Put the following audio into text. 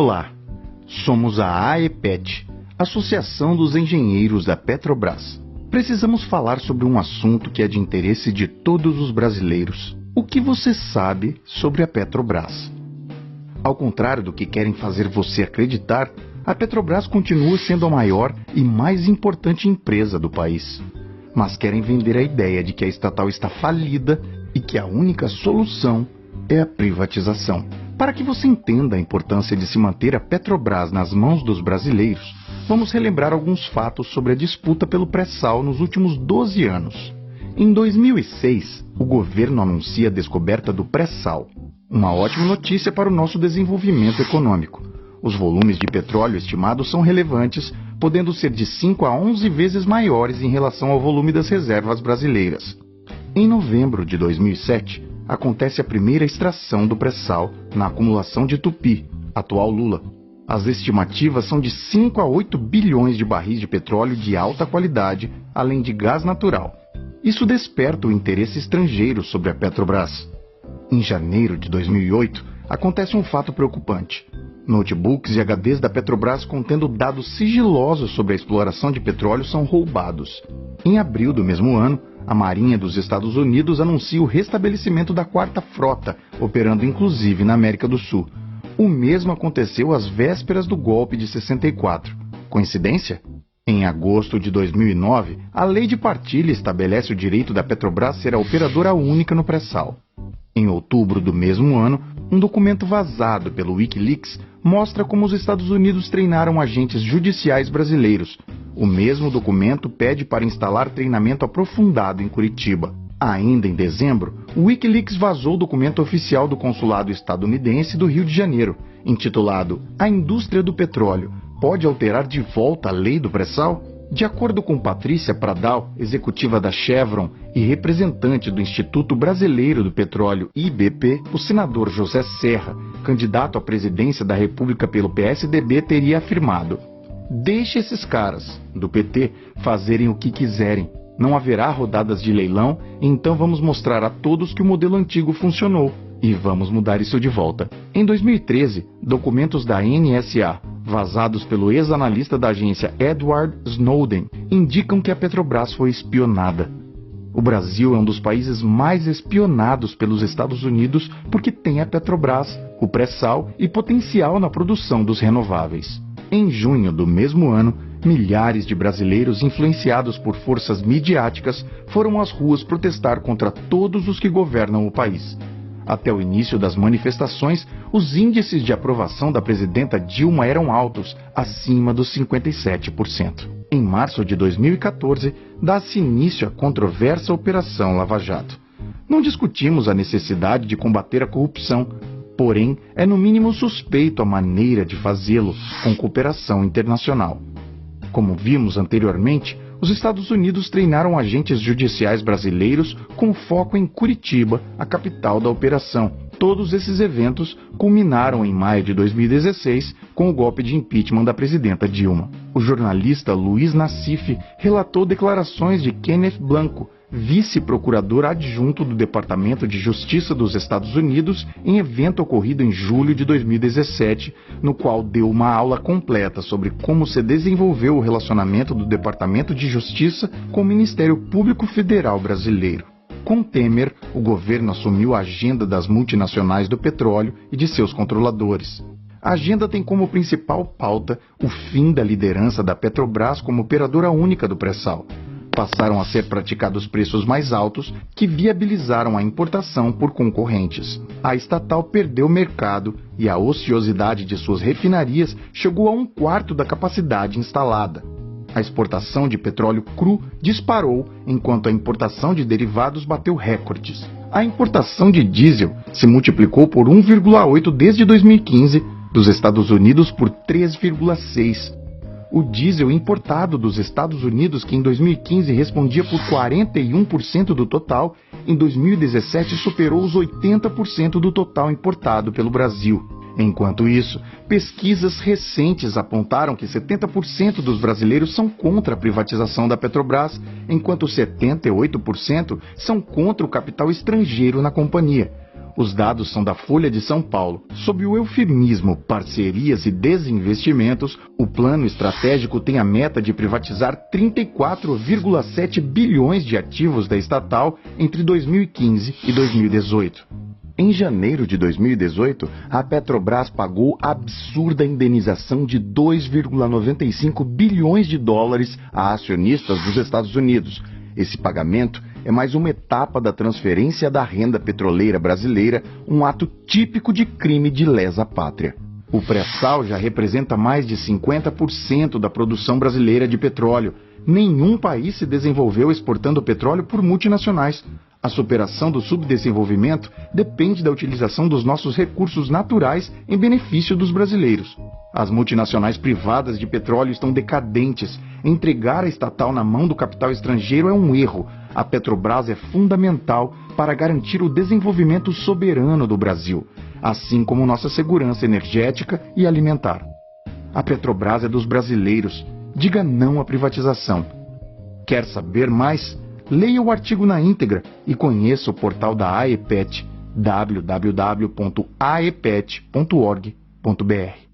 Olá, somos a AEPET, Associação dos Engenheiros da Petrobras. Precisamos falar sobre um assunto que é de interesse de todos os brasileiros. O que você sabe sobre a Petrobras? Ao contrário do que querem fazer você acreditar, a Petrobras continua sendo a maior e mais importante empresa do país. Mas querem vender a ideia de que a estatal está falida e que a única solução é a privatização. Para que você entenda a importância de se manter a Petrobras nas mãos dos brasileiros, vamos relembrar alguns fatos sobre a disputa pelo pré-sal nos últimos 12 anos. Em 2006, o governo anuncia a descoberta do pré-sal. Uma ótima notícia para o nosso desenvolvimento econômico. Os volumes de petróleo estimados são relevantes, podendo ser de 5 a 11 vezes maiores em relação ao volume das reservas brasileiras. Em novembro de 2007, acontece a primeira extração do pré-sal na acumulação de Tupi, atual Lula. As estimativas são de 5 a 8 bilhões de barris de petróleo de alta qualidade, além de gás natural. Isso desperta o interesse estrangeiro sobre a Petrobras. Em janeiro de 2008, acontece um fato preocupante. Notebooks e HDs da Petrobras contendo dados sigilosos sobre a exploração de petróleo são roubados. Em abril do mesmo ano, a Marinha dos Estados Unidos anuncia o restabelecimento da Quarta Frota, operando inclusive na América do Sul. O mesmo aconteceu às vésperas do golpe de 64. Coincidência? Em agosto de 2009, a Lei de Partilha estabelece o direito da Petrobras ser a operadora única no pré-sal. Em outubro do mesmo ano, um documento vazado pelo Wikileaks mostra como os Estados Unidos treinaram agentes judiciais brasileiros. O mesmo documento pede para instalar treinamento aprofundado em Curitiba. Ainda em dezembro, o Wikileaks vazou o documento oficial do consulado estadunidense do Rio de Janeiro, intitulado A Indústria do Petróleo pode alterar de volta a lei do pré-sal? De acordo com Patrícia Pradal, executiva da Chevron e representante do Instituto Brasileiro do Petróleo IBP, o senador José Serra, candidato à presidência da República pelo PSDB, teria afirmado: "Deixe esses caras, do PT, fazerem o que quiserem. Não haverá rodadas de leilão, então vamos mostrar a todos que o modelo antigo funcionou e vamos mudar isso de volta." Em 2013, documentos da NSA, vazados pelo ex-analista da agência Edward Snowden, indicam que a Petrobras foi espionada. O Brasil é um dos países mais espionados pelos Estados Unidos porque tem a Petrobras, o pré-sal e potencial na produção dos renováveis. Em junho do mesmo ano, milhares de brasileiros influenciados por forças midiáticas foram às ruas protestar contra todos os que governam o país. Até o início das manifestações, os índices de aprovação da presidenta Dilma eram altos, acima dos 57%. Em março de 2014, dá-se início à controversa Operação Lava Jato. Não discutimos a necessidade de combater a corrupção, porém, é no mínimo suspeito a maneira de fazê-lo com cooperação internacional. Como vimos anteriormente, os Estados Unidos treinaram agentes judiciais brasileiros com foco em Curitiba, a capital da operação. Todos esses eventos culminaram em maio de 2016 com o golpe de impeachment da presidenta Dilma. O jornalista Luiz Nassif relatou declarações de Kenneth Blanco, vice-procurador adjunto do Departamento de Justiça dos Estados Unidos, em evento ocorrido em julho de 2017, no qual deu uma aula completa sobre como se desenvolveu o relacionamento do Departamento de Justiça com o Ministério Público Federal brasileiro. Com Temer, o governo assumiu a agenda das multinacionais do petróleo e de seus controladores. A agenda tem como principal pauta o fim da liderança da Petrobras como operadora única do pré-sal. Passaram a ser praticados preços mais altos que viabilizaram a importação por concorrentes. A estatal perdeu mercado e a ociosidade de suas refinarias chegou a 1/4 da capacidade instalada. A exportação de petróleo cru disparou, enquanto a importação de derivados bateu recordes. A importação de diesel se multiplicou por 1,8 desde 2015, dos Estados Unidos por 3,6. O diesel importado dos Estados Unidos, que em 2015 respondia por 41% do total, em 2017 superou os 80% do total importado pelo Brasil. Enquanto isso, pesquisas recentes apontaram que 70% dos brasileiros são contra a privatização da Petrobras, enquanto 78% são contra o capital estrangeiro na companhia. Os dados são da Folha de São Paulo. Sob o eufemismo parcerias e desinvestimentos, o plano estratégico tem a meta de privatizar 34,7 bilhões de ativos da estatal entre 2015 e 2018. Em janeiro de 2018, a Petrobras pagou a absurda indenização de 2,95 bilhões de dólares a acionistas dos Estados Unidos. Esse pagamento é mais uma etapa da transferência da renda petroleira brasileira, um ato típico de crime de lesa pátria. O pré-sal já representa mais de 50% da produção brasileira de petróleo. Nenhum país se desenvolveu exportando petróleo por multinacionais. A superação do subdesenvolvimento depende da utilização dos nossos recursos naturais em benefício dos brasileiros. As multinacionais privadas de petróleo estão decadentes. Entregar a estatal na mão do capital estrangeiro é um erro. A Petrobras é fundamental para garantir o desenvolvimento soberano do Brasil, assim como nossa segurança energética e alimentar. A Petrobras é dos brasileiros. Diga não à privatização. Quer saber mais? Leia o artigo na íntegra e conheça o portal da AEPET, www.aepet.org.br.